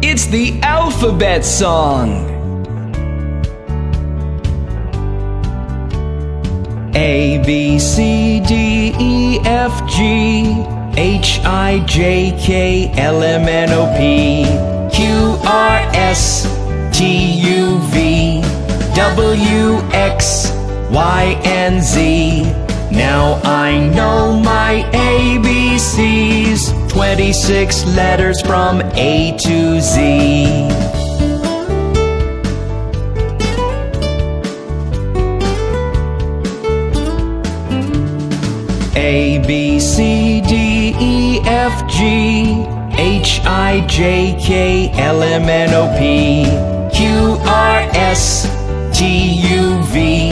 It's the alphabet song. A, B, C, D, E, F, G, H, I, J, K, L, M, N, O, P, Q, R, S, T, U, V, W, X, Y, and Z. Now I know my ABCs, 26 letters from A to Z. A, B, C, D, E, F, G, H, I, J, K, L, M, N, O, P, Q, R, S, T, U, V,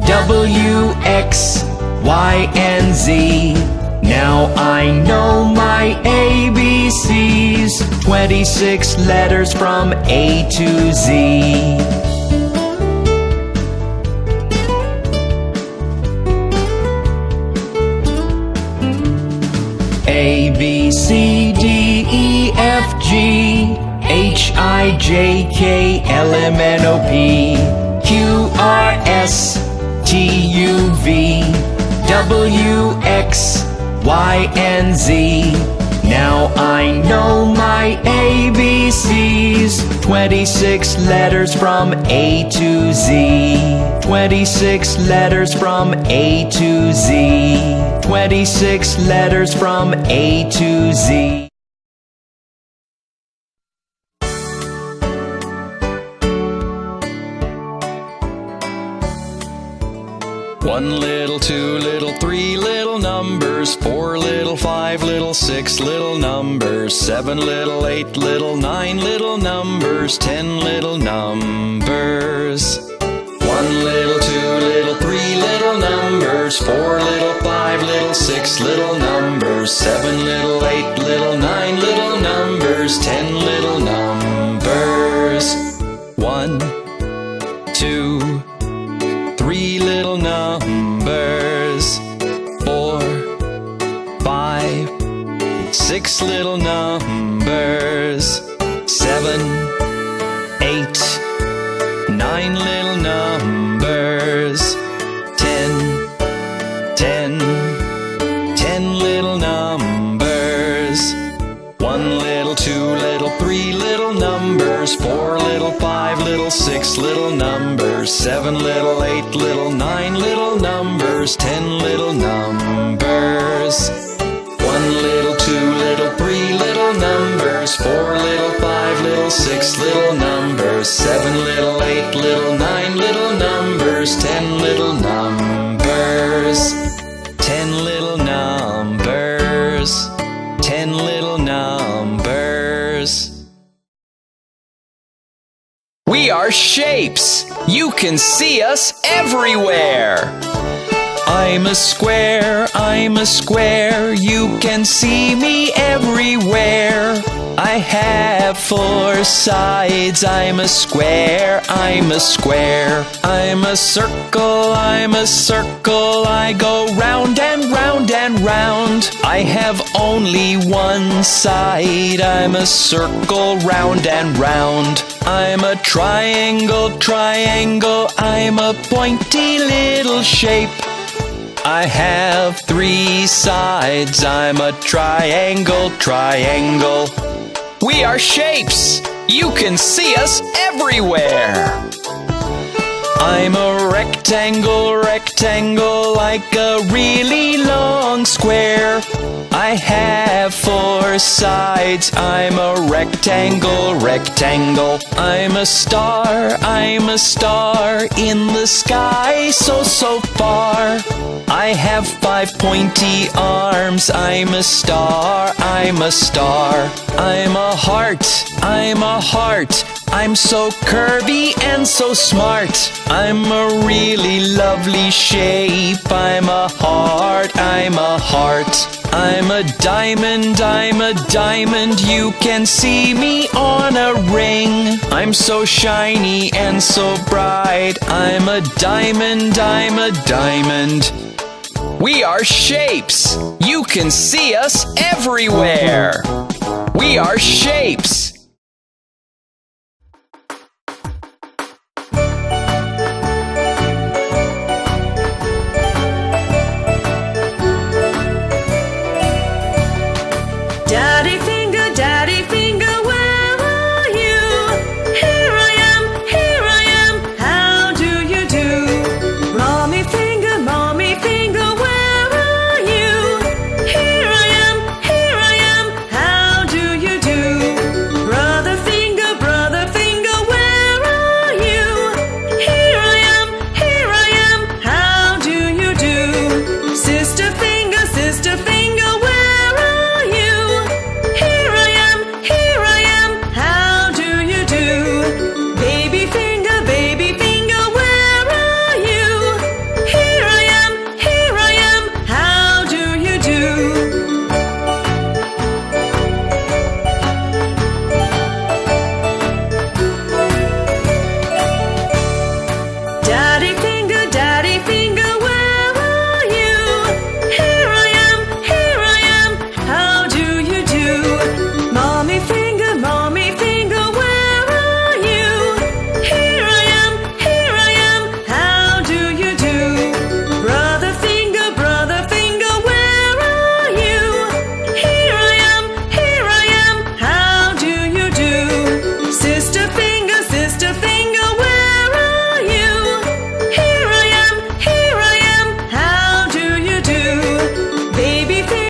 W, X, Y, and Z. Now I know my ABCs, 26 letters from A to Z. A, B, C, D, E, F, G, H, I, J, K, L, M, N, O, P, Q, R, S, T, U, V, W, X, Y, and Z. Now I know my ABCs, 26 letters from A to Z. 26 letters from A to Z. 26 letters from A to Z. One little, two little, three little numbers, four little, five little, six little numbers, seven little, eight little, nine little numbers, 10 little numbers. One little, two little, three little numbers, four little, five little, six little numbers, seven little, eight little, nine little numbers, 10 little numbers. One, two, three little numbers, four, five, six little numbers, seven, eight, nine little numbers, 10 little numbers. One little, two little, three little numbers, four little, five little, six little numbers, seven little, eight little, nine little numbers, 10 little numbers. One little, two little, three little numbers, four little, five little, six little numbers, seven little, eight little, nine little numbers, 10 little numbers. 10 little numbers. 10 little numbers. We are shapes. You can see us everywhere. I'm a square, I'm a square. You can see me everywhere. I have four sides. I'm a square, I'm a square. I'm a circle, I'm a circle. I go round and round and round. I have only one side. I'm a circle, round and round. I'm a triangle, triangle. I'm a pointy little shape. I have three sides. I'm a triangle, triangle. We are shapes. You can see us everywhere. I'm a rectangle, rectangle, like a really long square. I have four sides. I'm a rectangle, rectangle. I'm a star in the sky, so, so far. I have five pointy arms. I'm a star, I'm a star. I'm a heart, I'm a heart. I'm so curvy and so smart. I'm a really lovely shape. I'm a heart, I'm a heart. I'm a diamond, I'm a diamond. You can see me on a ring. I'm so shiny and so bright. I'm a diamond, I'm a diamond. We are shapes. You can see us everywhere. We are shapes.